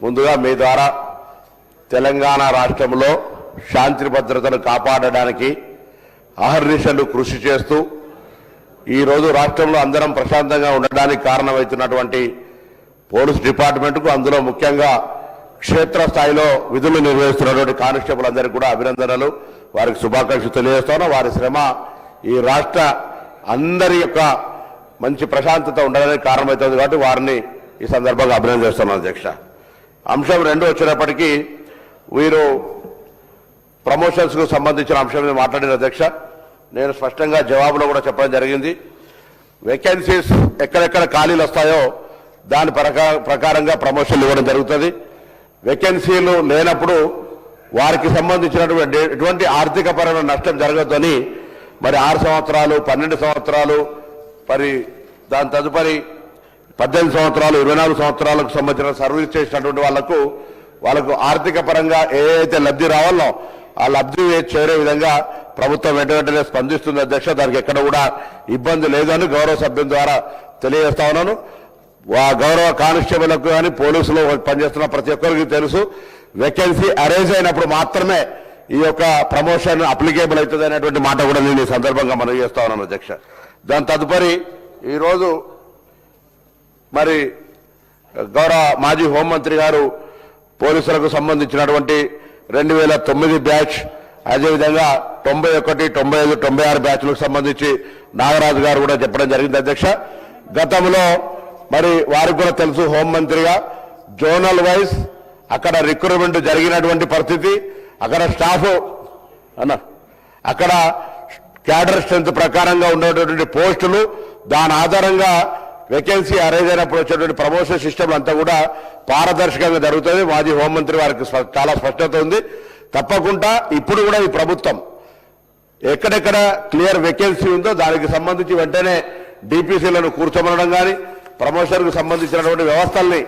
ముందుగా మీ ద్వారా తెలంగాణ రాష్ట్రంలో శాంతి భద్రతను కాపాడడానికి అహర్నిశలు కృషి చేస్తూ ఈరోజు రాష్ట్రంలో అందరం ప్రశాంతంగా ఉండడానికి కారణమవుతున్నటువంటి పోలీస్ డిపార్ట్మెంట్కు, అందులో ముఖ్యంగా క్షేత్రస్థాయిలో విధులు నిర్వహిస్తున్నటువంటి కానిస్టేబుల్ అందరికీ కూడా అభినందనలు, వారికి శుభాకాంక్షలు తెలియజేస్తాను. వారి శ్రమ ఈ రాష్ట్ర అందరి యొక్క మంచి ప్రశాంతత ఉండడానికి కారణమవుతుంది కాబట్టి వారిని ఈ సందర్భంగా అభినందిస్తున్నాను అధ్యక్ష. అంశం 2 వచ్చినప్పటికీ వీరు ప్రమోషన్స్కు సంబంధించిన అంశం మీద మాట్లాడిన అధ్యక్ష, నేను స్పష్టంగా జవాబులో కూడా చెప్పడం జరిగింది. వేకెన్సీస్ ఎక్కడెక్కడ ఖాళీలు వస్తాయో దాని ప్రకారంగా ప్రమోషన్లు ఇవ్వడం జరుగుతుంది. వేకెన్సీలు లేనప్పుడు వారికి సంబంధించినటువంటి ఎటువంటి ఆర్థిక పరమైన నష్టం జరగద్దని మరి 6 సంవత్సరాలు, 12 సంవత్సరాలు, మరి దాని తదుపరి 18 సంవత్సరాలు, 24 సంవత్సరాలకు సంబంధించిన సర్వీస్ చేసినటువంటి వాళ్ళకు ఆర్థిక పరంగా ఏదైతే లబ్ధి రావాలో ఆ లబ్ధి చేరే విధంగా ప్రభుత్వం వెంటనే స్పందిస్తుంది అధ్యక్ష. దానికి ఎక్కడ కూడా ఇబ్బంది లేదని గౌరవ సభ్యుల ద్వారా తెలియజేస్తా ఉన్నాను. గౌరవ కానిస్టేబుల్కు కానీ పోలీసులు పనిచేస్తున్న ప్రతి ఒక్కరికి తెలుసు, వేకెన్సీ అరేంజ్ అయినప్పుడు మాత్రమే ఈ యొక్క ప్రమోషన్ అప్లికేబుల్ అవుతుంది అనేటువంటి మాట కూడా నేను ఈ సందర్భంగా మనవి చేస్తా ఉన్నాను అధ్యక్ష. దాని తదుపరి ఈరోజు మరి గౌరవ మాజీ హోంమంత్రి గారు పోలీసులకు సంబంధించినటువంటి 2009 బ్యాచ్, అదేవిధంగా 91, 95, 96 బ్యాచ్లకు సంబంధించి నాగరాజు గారు కూడా చెప్పడం జరిగింది అధ్యక్ష. గతంలో మరి వారికి కూడా తెలుసు, హోంమంత్రిగా జోనల్ వైజ్ అక్కడ రిక్రూట్మెంట్ జరిగినటువంటి పరిస్థితి, అక్కడ స్టాఫ్ అక్కడ క్యాడర్ స్ట్రెంత్ ప్రకారంగా ఉండేటటువంటి పోస్టులు, దాని ఆధారంగా వేకెన్సీ అరేంజ్ అయినప్పుడు వచ్చేటువంటి ప్రమోషన్ సిస్టమ్ అంతా కూడా పారదర్శకంగా జరుగుతుంది. మాజీ హోంమంత్రి వారికి చాలా స్పష్టత ఉంది. తప్పకుండా ఇప్పుడు కూడా ఈ ప్రభుత్వం ఎక్కడెక్కడ క్లియర్ వేకెన్సీ ఉందో దానికి సంబంధించి వెంటనే డిపిసిలను కూర్చోమనడం కానీ, ప్రమోషన్కు సంబంధించినటువంటి వ్యవస్థల్ని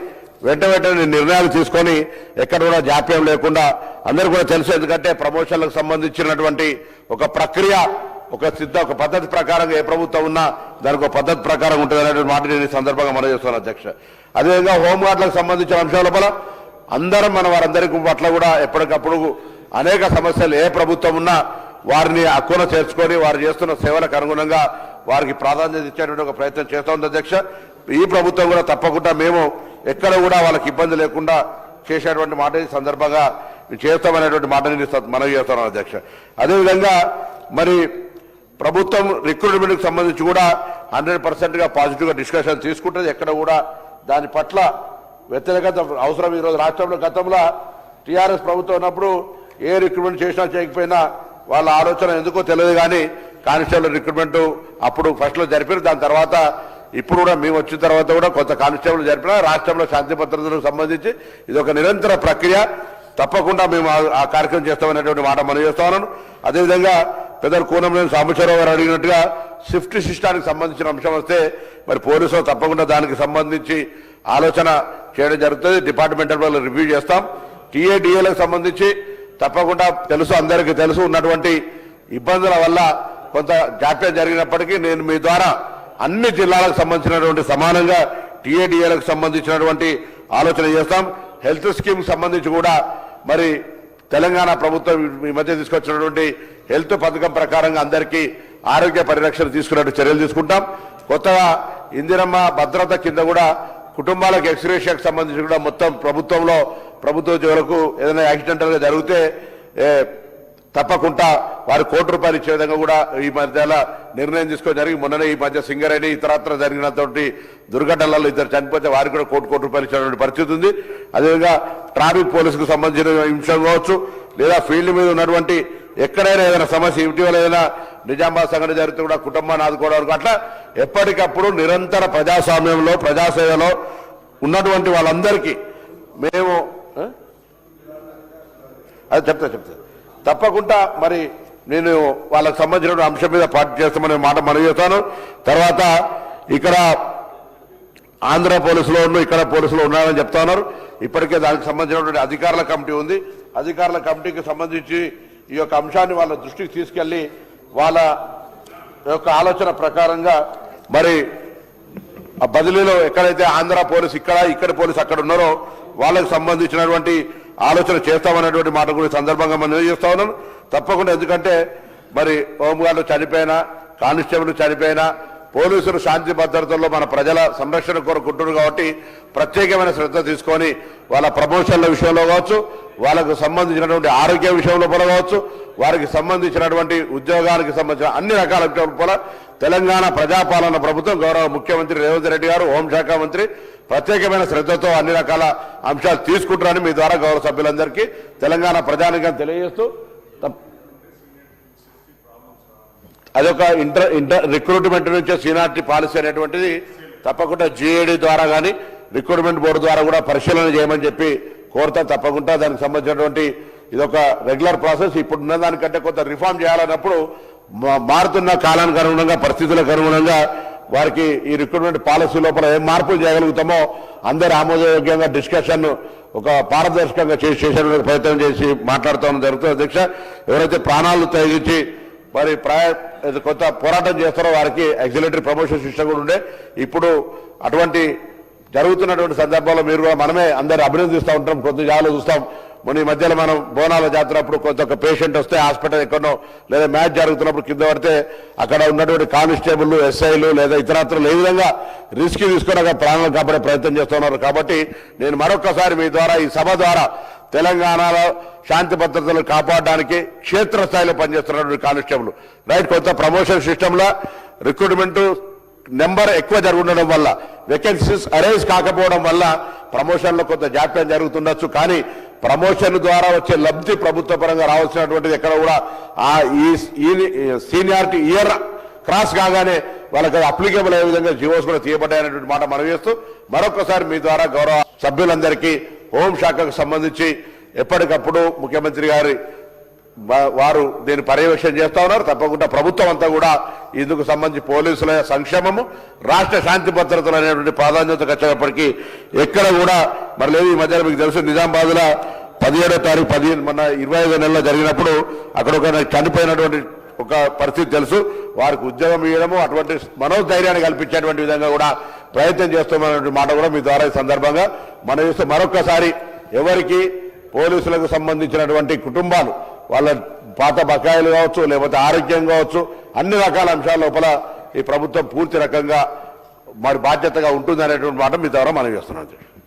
వెంటనే నిర్ణయాలు తీసుకొని ఎక్కడ కూడా జాప్యం లేకుండా, అందరూ కూడా తెలుసు, ఎందుకంటే ప్రమోషన్లకు సంబంధించినటువంటి ఒక ప్రక్రియ, ఒక పద్ధతి ప్రకారంగా ఏ ప్రభుత్వం ఉన్నా దానికి ఒక పద్ధతి ప్రకారం ఉంటుంది అనేటువంటి మాట నేను ఈ సందర్భంగా మనం చేస్తున్నాను అధ్యక్ష. అదేవిధంగా హోంగార్డులకు సంబంధించిన అంశాల లోపల అందరం వారందరికీ పట్ల కూడా ఎప్పటికప్పుడు అనేక సమస్యలు ఏ ప్రభుత్వం ఉన్నా వారిని హక్కున చేర్చుకొని వారు చేస్తున్న సేవలకు అనుగుణంగా వారికి ప్రాధాన్యత ఇచ్చేటువంటి ఒక ప్రయత్నం చేస్తూ ఉంది అధ్యక్ష. ఈ ప్రభుత్వం కూడా తప్పకుండా మేము ఎక్కడ కూడా వాళ్ళకి ఇబ్బంది లేకుండా చేసేటువంటి మాట ఈ సందర్భంగా చేస్తామనేటువంటి మాటని మనవి చేస్తున్నాం అధ్యక్ష. అదేవిధంగా మరి ప్రభుత్వం రిక్రూట్మెంట్కి సంబంధించి కూడా 100%గా పాజిటివ్గా డిస్కషన్ తీసుకుంటుంది. ఎక్కడ కూడా దాని పట్ల వ్యతిరేకత అవసరం. ఈరోజు రాష్ట్రంలో గతంలో టీఆర్ఎస్ ప్రభుత్వం ఉన్నప్పుడు ఏ రిక్రూట్మెంట్ చేసినా చేయకపోయినా వాళ్ళ ఆలోచన ఎందుకో తెలియదు, కానీ కానిస్టేబుల్ రిక్రూట్మెంట్ అప్పుడు ఫస్ట్లో జరిపారు. దాని తర్వాత ఇప్పుడు కూడా మేము వచ్చిన తర్వాత కూడా కొంత కానిస్టేబుల్ జరిపినా రాష్ట్రంలో శాంతి భద్రతలకు సంబంధించి ఇది ఒక నిరంతర ప్రక్రియ. తప్పకుండా మేము ఆ కార్యక్రమం చేస్తామనేటువంటి మాట మనం చేస్తా ఉన్నాను. అదేవిధంగా పెద్దలు కూనంనేని సాంబశివరావు గారు అడిగినట్టుగా షిఫ్ట్ సిస్టానికి సంబంధించిన అంశం వస్తే మరి పోలీసులు తప్పకుండా దానికి సంబంధించి ఆలోచన చేయడం జరుగుతుంది. డిపార్ట్మెంటల్ వాళ్ళు రివ్యూ చేస్తాం. టీఏడిఏలకు సంబంధించి తప్పకుండా తెలుసు, అందరికీ తెలుసు, ఉన్నటువంటి ఇబ్బందుల వల్ల కొంత జాప్యం జరిగినప్పటికీ నేను మీ ద్వారా అన్ని జిల్లాలకు సంబంధించినటువంటి సమానంగా టీఏడిఏలకు సంబంధించినటువంటి ఆలోచన చేస్తాం. హెల్త్ స్కీమ్ సంబంధించి కూడా మరి తెలంగాణ ప్రభుత్వం ఈ మధ్య తీసుకొచ్చినటువంటి హెల్త్ పథకం ప్రకారంగా అందరికీ ఆరోగ్య పరిరక్షణ తీసుకున్నట్టు చర్యలు తీసుకుంటాం. కొత్తగా ఇందిరమ్మ భద్రత కింద కూడా కుటుంబాలకు ఎక్స్గ్రేషియాకు సంబంధించి కూడా మొత్తం ప్రభుత్వ ఉద్యోగులకు ఏదైనా యాక్సిడెంటల్గా జరిగితే తప్పకుండా వారి ₹1 ఇచ్చే విధంగా కూడా ఈ మధ్యలో నిర్ణయం తీసుకొని జరిగి మొన్ననే ఈ మధ్య సింగరేణి ఇతరత్ర జరిగినటువంటి దుర్ఘటనలలో 2 చనిపోతే వారికి కూడా ₹1 ఇచ్చేటువంటి పరిస్థితి ఉంది. అదేవిధంగా ట్రాఫిక్ పోలీసుకు సంబంధించిన అంశం కావచ్చు, లేదా ఫీల్డ్ మీద ఉన్నటువంటి ఎక్కడైనా ఏదైనా సమస్య, ఇటీవల ఏదైనా నిజామాబాద్ సంఘటన జరిగితే కూడా కుటుంబాన్ని ఆదుకోవడానికి అట్లా ఎప్పటికప్పుడు నిరంతర ప్రజాస్వామ్యంలో ప్రజాసేవలో ఉన్నటువంటి వాళ్ళందరికీ మేము అది చెప్తా తప్పకుండా మరి నేను వాళ్ళకు సంబంధించిన అంశం మీద పార్టీ చేస్తామనే మాట మనవి చేస్తాను. తర్వాత ఇక్కడ ఆంధ్ర పోలీసులో ఇక్కడ పోలీసులో ఉన్నారని చెప్తా ఉన్నారు. ఇప్పటికే దానికి సంబంధించినటువంటి అధికారుల కమిటీ ఉంది. అధికారుల కమిటీకి సంబంధించి ఈ యొక్క అంశాన్ని వాళ్ళ దృష్టికి తీసుకెళ్లి వాళ్ళ యొక్క ఆలోచన ప్రకారంగా మరి ఆ బదిలీలో ఎక్కడైతే ఆంధ్ర పోలీసు ఇక్కడ పోలీసు అక్కడ ఉన్నారో వాళ్ళకు సంబంధించినటువంటి ఆలోచన చేస్తామనేటువంటి మాట కూడా ఈ సందర్భంగా మనం చేస్తా ఉన్నాను. తప్పకుండా, ఎందుకంటే మరి హోంగార్డులు చనిపోయినా, కానిస్టేబుల్ చనిపోయినా, పోలీసులు శాంతి భద్రతల్లో మన ప్రజల సంరక్షణ కోరుకుంటున్నారు కాబట్టి ప్రత్యేకమైన శ్రద్ధ తీసుకొని వాళ్ళ ప్రమోషన్ల విషయంలో కావచ్చు, వాళ్ళకు సంబంధించినటువంటి ఆరోగ్య విషయంలో కావచ్చు, వారికి సంబంధించినటువంటి ఉద్యోగానికి సంబంధించిన అన్ని రకాల విషయాల తెలంగాణ ప్రజాపాలన ప్రభుత్వం గౌరవ ముఖ్యమంత్రి రేవంత్ రెడ్డి గారు, హోంశాఖ మంత్రి ప్రత్యేకమైన శ్రద్ధతో అన్ని రకాల అంశాలు తీసుకుంటారని మీ ద్వారా గౌరవ సభ్యులందరికీ తెలంగాణ ప్రజానికం తెలియజేస్తూ, అదొక ఇంటర్ రిక్రూట్మెంట్ నుంచి సీనియారిటీ పాలసీ అనేటువంటిది తప్పకుండా జీఏడీ ద్వారా కానీ రిక్రూట్మెంట్ బోర్డు ద్వారా కూడా పరిశీలన చేయమని చెప్పి కోరుతా. తప్పకుండా దానికి సంబంధించినటువంటి ఇదొక రెగ్యులర్ ప్రాసెస్. ఇప్పుడున్న దానికంటే కొంత రిఫార్మ్ చేయాలన్నప్పుడు మారుతున్న కాలానికి అనుగుణంగా, పరిస్థితులకు అనుగుణంగా వారికి ఈ రిక్రూట్మెంట్ పాలసీ లోపల ఏం మార్పులు చేయగలుగుతామో అందరూ ఆమోదయోగ్యంగా డిస్కషన్ ఒక పారదర్శకంగా చేసేటువంటి ప్రయత్నం చేసి మాట్లాడుతూ జరుగుతుంది. అధ్యక్ష, ఎవరైతే ప్రాణాలు తెగించి మరి కొంత పోరాటం చేస్తారో వారికి ఎగ్జిలేటరీ ప్రమోషన్ సిస్టమ్ కూడా ఉండే. ఇప్పుడు అటువంటి జరుగుతున్నటువంటి సందర్భంలో మీరు కూడా మనమే అందరూ అభినందిస్తూ ఉంటాం, కొద్ది జాలు చూస్తాం. మొన్న ఈ మధ్యలో మనం బోనాల జాతర అప్పుడు కొంత ఒక పేషెంట్ వస్తే హాస్పిటల్ ఎక్కడో లేదా మ్యాచ్ జరుగుతున్నప్పుడు కింద పడితే అక్కడ ఉన్నటువంటి కానిస్టేబుల్, ఎస్ఐలు లేదా ఇతరత్రులు ఏ విధంగా రిస్క్ తీసుకొని అక్కడ ప్రాణాలను కాపాడే ప్రయత్నం చేస్తున్నారు. కాబట్టి నేను మరొకసారి మీ ద్వారా, ఈ సభ ద్వారా తెలంగాణలో శాంతి భద్రతలు కాపాడడానికి క్షేత్రస్థాయిలో పనిచేస్తున్నటువంటి కానిస్టేబుల్ రైట్, కొంత ప్రమోషన్ సిస్టంలో రిక్రూట్మెంట్ నెంబర్ ఎక్కువ జరుగుతుండడం వల్ల, వేకెన్సీస్ అరేంజ్ కాకపోవడం వల్ల ప్రమోషన్లో కొంత జాప్యం జరుగుతుండొచ్చు. కానీ ప్రమోషన్ ద్వారా వచ్చే లబ్ధి ప్రభుత్వ పరంగా రావాల్సినటువంటిది ఎక్కడ కూడా ఈ సీనియారిటీ ఇయర్ క్రాస్ కాగానే వాళ్ళకి అప్లికేబుల్ అయ్యే విధంగా జీవోస్ కూడా తీయబడ్డాయనేటువంటి మాట మనం చేస్తూ, మరొకసారి మీ ద్వారా గౌరవ సభ్యులందరికీ హోంశాఖకు సంబంధించి ఎప్పటికప్పుడు ముఖ్యమంత్రి గారి వారు దీన్ని పర్యవేక్షణ చేస్తా ఉన్నారు. తప్పకుండా ప్రభుత్వం అంతా కూడా ఇందుకు సంబంధించి పోలీసుల సంక్షేమము, రాష్ట్ర శాంతి భద్రతలు అనేటువంటి ప్రాధాన్యతకు వచ్చేటప్పటికీ ఎక్కడ కూడా మరి లేదు. ఈ మధ్యలో మీకు తెలుసు, నిజామాబాద్లో 17వ తారీఖు మొన్న 25వ నెలలో జరిగినప్పుడు అక్కడ ఒక చనిపోయినటువంటి ఒక పరిస్థితి తెలుసు. వారికి ఉద్యోగం ఇవ్వడము, అటువంటి మనోధైర్యాన్ని కల్పించేటువంటి విధంగా కూడా ప్రయత్నం చేస్తున్నటువంటి మాట కూడా మీ ద్వారా ఈ సందర్భంగా మనం చూస్తే, మరొక్కసారి ఎవరికి పోలీసులకు సంబంధించినటువంటి కుటుంబాలు వాళ్ళ పాత బకాయిలు కావచ్చు, లేకపోతే ఆరోగ్యం కావచ్చు, అన్ని రకాల అంశాల లోపల ఈ ప్రభుత్వం పూర్తి రకంగా మరి బాధ్యతగా ఉంటుంది అనేటువంటి మాట మీ ద్వారా మనం చేస్తున్నాం.